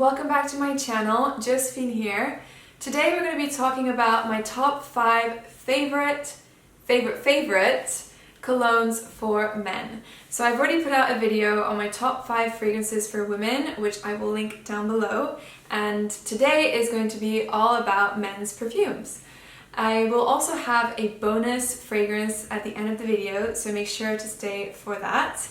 welcome back to my channel. Josephine here. Today we're going to be talking about my top 5 favorite colognes for men. So I've already put out a video on my top 5 fragrances for women, which I will link down below, and today is going to be all about men's perfumes. I will also have a bonus fragrance at the end of the video, so make sure to stay for that.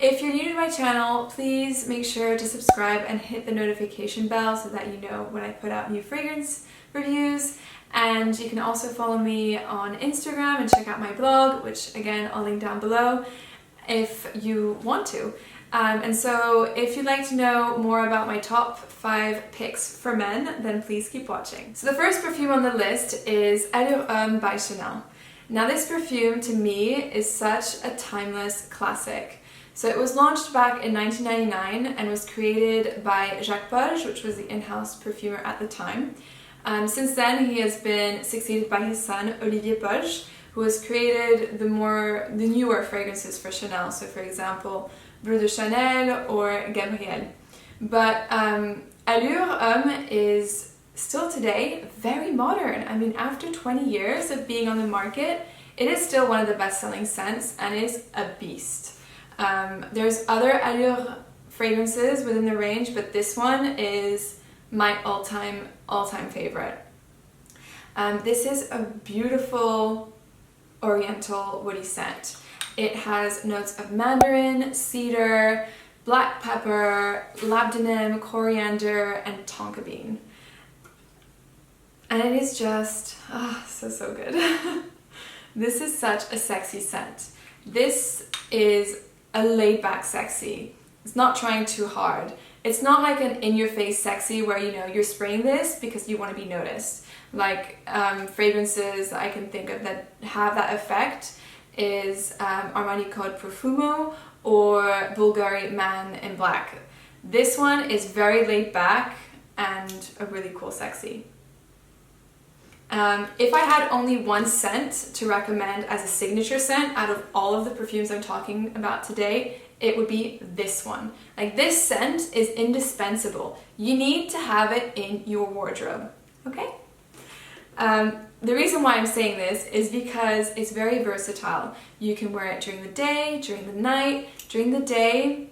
If you're new to my channel, please make sure to subscribe and hit the notification bell so that you know when I put out new fragrance reviews. And you can also follow me on Instagram and check out my blog, which again I'll link down below if you want to. And so if you'd like to know more about my top 5 picks for men, then please keep watching. So the first perfume on the list is Allure Homme by Chanel. Now this perfume to me is such a timeless classic. So it was launched back in 1999 and was created by Jacques Polge, which was the in-house perfumer at the time. Since then he has been succeeded by his son Olivier Polge, who has created the newer fragrances for Chanel. So for example, Bleu de Chanel or Gabrielle. But Allure Homme is still today very modern. I mean, after 20 years of being on the market, it is still one of the best-selling scents and is a beast. There's other Allure fragrances within the range, but this one is my all-time favorite. This is a beautiful oriental woody scent. It has notes of mandarin, cedar, black pepper, labdanum, coriander, and tonka bean. And it is just, so good. This is such a sexy scent. This is a laid-back sexy. It's not trying too hard. It's not like an in-your-face sexy where you're spraying this because you want to be noticed. Like fragrances that I can think of that have that effect is Armani called Profumo or Bulgari Man in Black. This one is very laid back and a really cool sexy. If I had only one scent to recommend as a signature scent out of all of the perfumes I'm talking about today, it would be this one. Like, this scent is indispensable. You need to have it in your wardrobe, okay? The reason why I'm saying this is because it's very versatile. You can wear it during the day, during the night, during the day.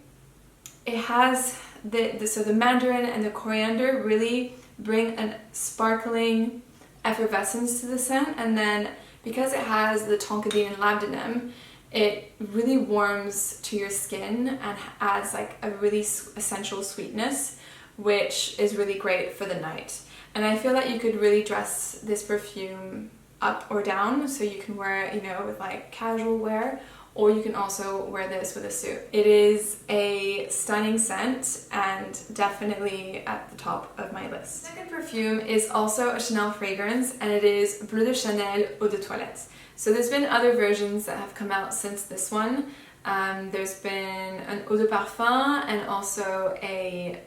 It has the mandarin and the coriander really bring a sparkling effervescence to the scent, and then because it has the tonka bean and labdanum, it really warms to your skin and adds like a really essential sweetness, which is really great for the night. And I feel that you could really dress this perfume up or down, so you can wear it, with like casual wear, or you can also wear this with a suit. It is a stunning scent and definitely at the top of my list. The second perfume is also a Chanel fragrance, and it is Bleu de Chanel Eau de Toilette. So there's been other versions that have come out since this one. There's been an Eau de Parfum and also a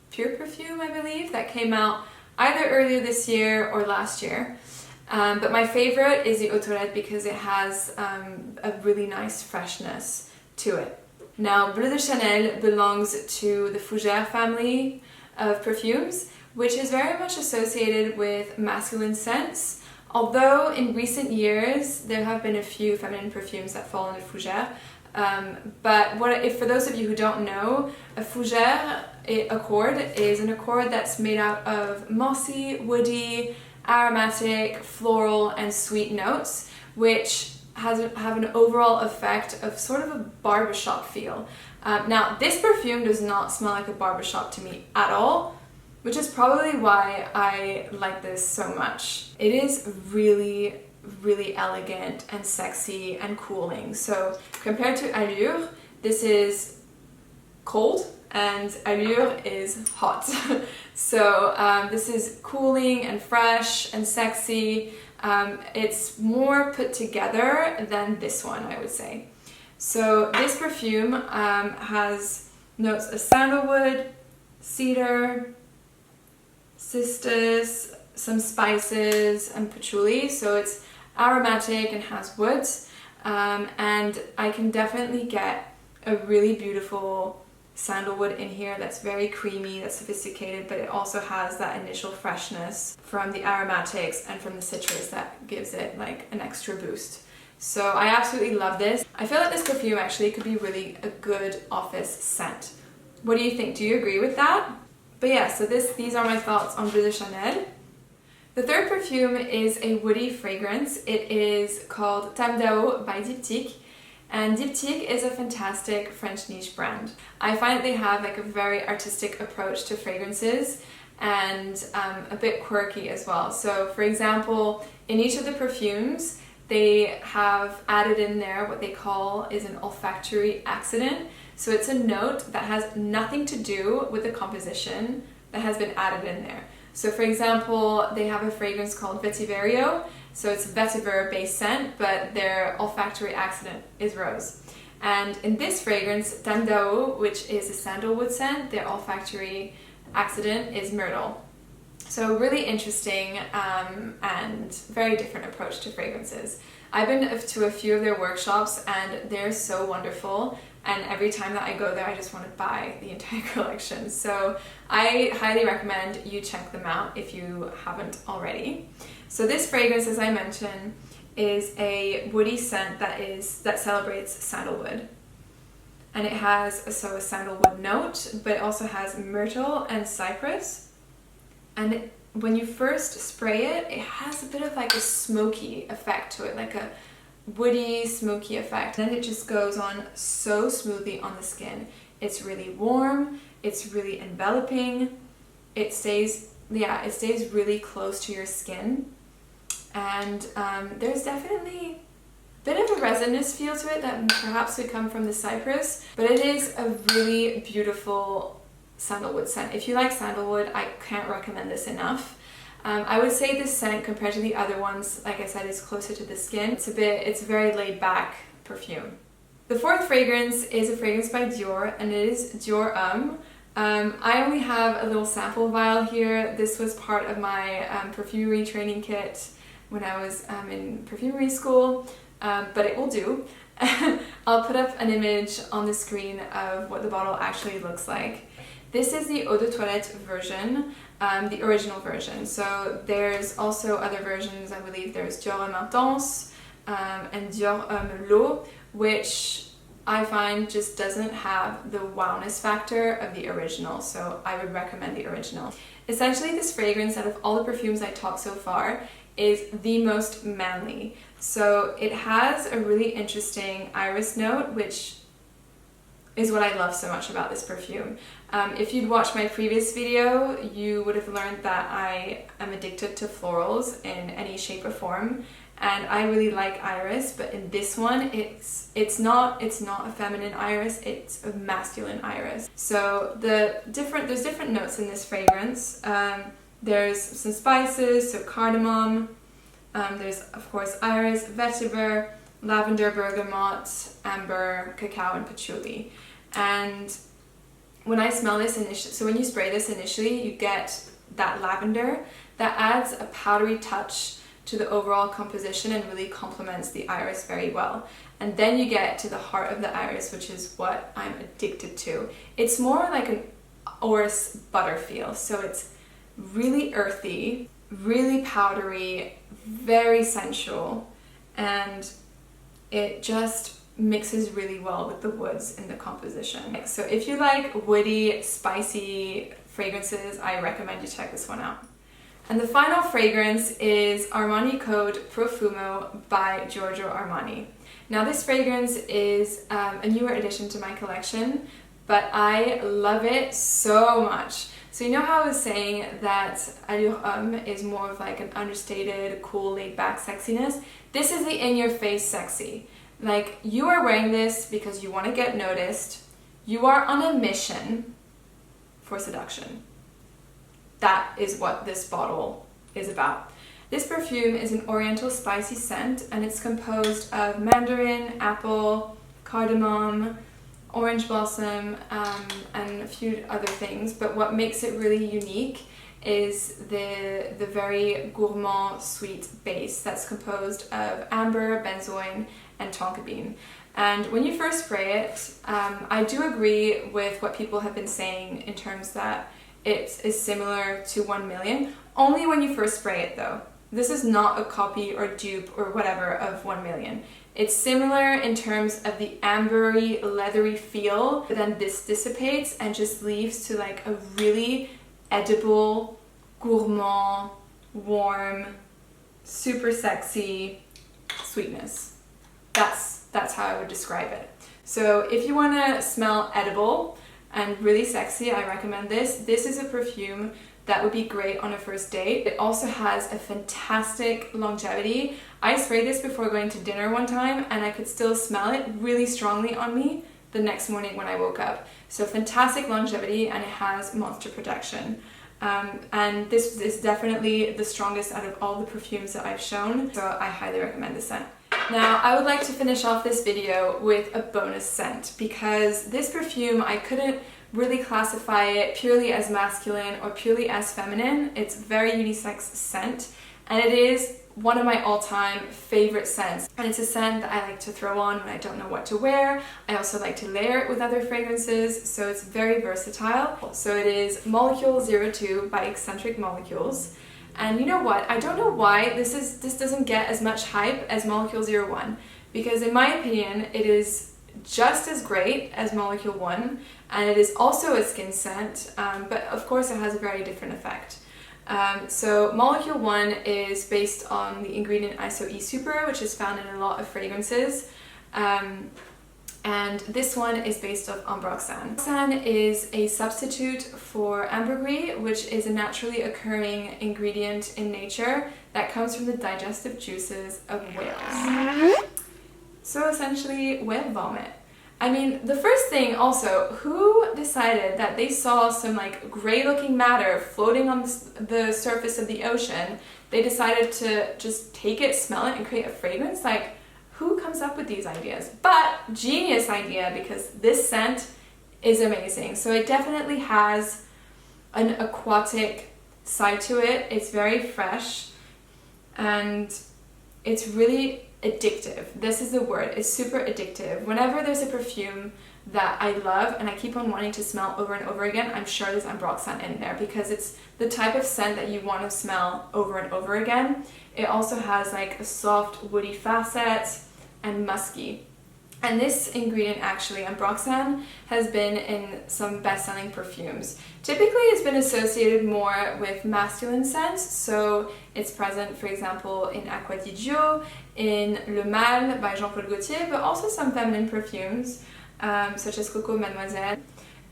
pure perfume, I believe, that came out either earlier this year or last year. But my favorite is the Eau de Toilette because it has a really nice freshness to it. Now, Bleu de Chanel belongs to the Fougère family of perfumes, which is very much associated with masculine scents. Although in recent years there have been a few feminine perfumes that fall into Fougère. But for those of you who don't know, a Fougère accord is an accord that's made out of mossy, woody, aromatic, floral, and sweet notes, which have an overall effect of sort of a barbershop feel. Now, this perfume does not smell like a barbershop to me at all, which is probably why I like this so much. It is really, really elegant and sexy and cooling. So compared to Allure, this is cold and Allure is hot. So this is cooling and fresh and sexy. It's more put together than this one, I would say. So this perfume has notes of sandalwood, cedar, cistus, some spices, and patchouli. So it's aromatic and has woods. And I can definitely get a really beautiful sandalwood in here that's very creamy, that's sophisticated, but it also has that initial freshness from the aromatics and from the citrus that gives it like an extra boost. So I absolutely love this. I feel like this perfume actually could be really a good office scent. What do you think? Do you agree with that? But yeah, so these are my thoughts on Bleu de Chanel. The third perfume is a woody fragrance. It is called Tam Dao by Diptyque. And Diptyque is a fantastic French niche brand. I find that they have like a very artistic approach to fragrances and a bit quirky as well. So for example, in each of the perfumes, they have added in there what they call is an olfactory accident. So it's a note that has nothing to do with the composition that has been added in there. So for example, they have a fragrance called Vetiverio. So it's a vetiver based scent, but their olfactory accident is rose. And in this fragrance, Tam Dao, which is a sandalwood scent, their olfactory accident is myrtle. So really interesting and very different approach to fragrances. I've been to a few of their workshops and they're so wonderful. And every time that I go there, I just want to buy the entire collection. So I highly recommend you check them out if you haven't already. So this fragrance, as I mentioned, is a woody scent that celebrates sandalwood. And it has a sandalwood note, but it also has myrtle and cypress. And when you first spray it, it has a bit of like a smoky effect to it, like a woody, smoky effect. Then it just goes on so smoothly on the skin. It's really warm, it's really enveloping, it stays really close to your skin. And there's definitely a bit of a resinous feel to it that perhaps would come from the cypress, but it is a really beautiful sandalwood scent. If you like sandalwood, I can't recommend this enough. I would say this scent compared to the other ones, like I said, is closer to the skin. It's a very laid back perfume. The fourth fragrance is a fragrance by Dior, and it is Dior Homme. I only have a little sample vial here. This was part of my perfumery training kit when I was in perfumery school, but it will do. I'll put up an image on the screen of what the bottle actually looks like. This is the Eau de Toilette version, the original version. So there's also other versions, I believe there's Dior Homme Intense and Dior Homme L'Eau, which I find just doesn't have the wowness factor of the original, so I would recommend the original. Essentially, this fragrance, out of all the perfumes I talked so far, is the most manly. So it has a really interesting iris note, which is what I love so much about this perfume. If you'd watched my previous video, you would have learned that I am addicted to florals in any shape or form, and I really like iris, but in this one, it's not a feminine iris, it's a masculine iris. So there's different notes in this fragrance. There's some spices, so cardamom, there's of course iris, vetiver, lavender, bergamot, amber, cacao, and patchouli. And when I smell this initially, so when you spray this initially, you get that lavender that adds a powdery touch to the overall composition and really complements the iris very well. And then you get to the heart of the iris, which is what I'm addicted to. It's more like an orris butter feel, so it's really earthy, really powdery, very sensual, and it just mixes really well with the woods in the composition. So if you like woody, spicy fragrances, I recommend you check this one out. And the final fragrance is Armani Code Profumo by Giorgio Armani. Now this fragrance is a newer addition to my collection, but I love it so much. So you know how I was saying that Allure Homme is more of like an understated, cool, laid-back sexiness? This is the in-your-face sexy. Like, you are wearing this because you want to get noticed. You are on a mission for seduction. That is what this bottle is about. This perfume is an oriental spicy scent, and it's composed of mandarin, apple, cardamom, orange blossom, and a few other things. But what makes it really unique is the very gourmand sweet base that's composed of amber, benzoin, and tonka bean. And when you first spray it, I do agree with what people have been saying in terms that it is similar to 1 Million, only when you first spray it though. This is not a copy or dupe or whatever of 1 Million. It's similar in terms of the ambery, leathery feel, but then this dissipates and just leaves to like a really edible, gourmand, warm, super sexy sweetness. That's how I would describe it. So if you want to smell edible and really sexy, I recommend this. This is a perfume that would be great on a first date. It also has a fantastic longevity. I sprayed this before going to dinner one time and I could still smell it really strongly on me the next morning when I woke up. So fantastic longevity, and it has moisture protection. And this is definitely the strongest out of all the perfumes that I've shown, so I highly recommend this scent. Now, I would like to finish off this video with a bonus scent, because this perfume, I couldn't really classify it purely as masculine or purely as feminine. It's a very unisex scent, and it is one of my all-time favorite scents. And it's a scent that I like to throw on when I don't know what to wear. I also like to layer it with other fragrances, so it's very versatile. So it is Molecule 02 by Eccentric Molecules. And you know what? I don't know why this doesn't get as much hype as Molecule 01, because in my opinion, it is just as great as Molecule 1, and it is also a skin scent, but of course it has a very different effect. So Molecule 1 is based on the ingredient ISO-E Super, which is found in a lot of fragrances. And this one is based off ambroxan. Ambroxan is a substitute for ambergris, which is a naturally occurring ingredient in nature that comes from the digestive juices of whales. So essentially, whale vomit. I mean, the first thing also, who decided that they saw some like gray looking matter floating on the surface of the ocean? They decided to just take it, smell it, and create a fragrance? Like, who comes up with these ideas? But genius idea, because this scent is amazing. So it definitely has an aquatic side to it. It's very fresh and it's really addictive. This is the word. It's super addictive. Whenever there's a perfume that I love and I keep on wanting to smell over and over again, I'm sure there's ambroxan in there, because it's the type of scent that you want to smell over and over again. It also has like a soft woody facet and musky. And this ingredient, actually, ambroxan, has been in some best-selling perfumes. Typically, it's been associated more with masculine scents, so it's present, for example, in Acqua di Gio, in Le Mal by Jean-Paul Gaultier, but also some feminine perfumes, such as Coco Mademoiselle.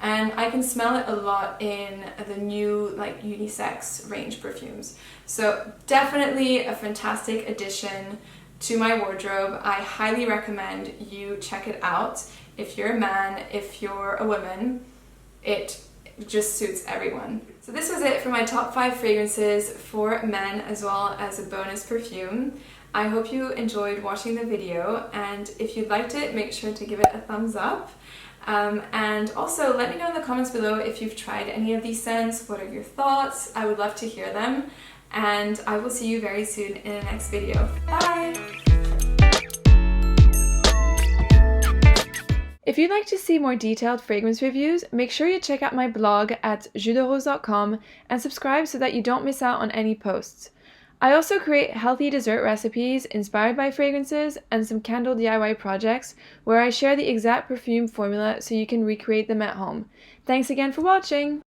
And I can smell it a lot in the new, like, unisex range perfumes. So definitely a fantastic addition to my wardrobe. I highly recommend you check it out. If you're a man, if you're a woman, it just suits everyone. So this was it for my top 5 fragrances for men, as well as a bonus perfume. I hope you enjoyed watching the video, and if you liked it, make sure to give it a thumbs up. And also let me know in the comments below if you've tried any of these scents. What are your thoughts? I would love to hear them. And I will see you very soon in the next video. Bye! If you'd like to see more detailed fragrance reviews, make sure you check out my blog at jusderose.com and subscribe so that you don't miss out on any posts. I also create healthy dessert recipes inspired by fragrances and some candle DIY projects where I share the exact perfume formula so you can recreate them at home. Thanks again for watching!